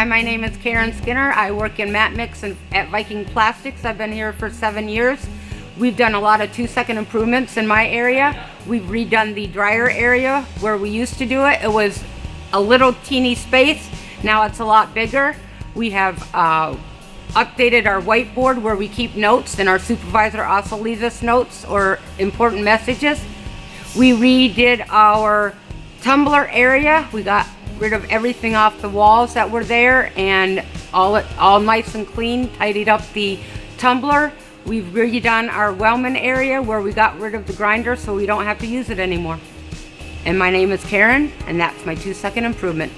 my name is Karen Skinner. I work in mat mix and at Viking Plastics. I've been here for 7 years. We've done a lot of 2-second improvements in my area. We've redone the dryer area where we used to do it. It was a little teeny space. Now it's a lot bigger. We have updated our whiteboard where we keep notes, and our supervisor also leaves us notes or important messages. We redid our tumbler area. We got rid of everything off the walls that were there and all nice and clean, tidied up the tumbler. We've redone our Wellman area where we got rid of the grinder so we don't have to use it anymore. And my name is Karen, and that's my 2-second improvement.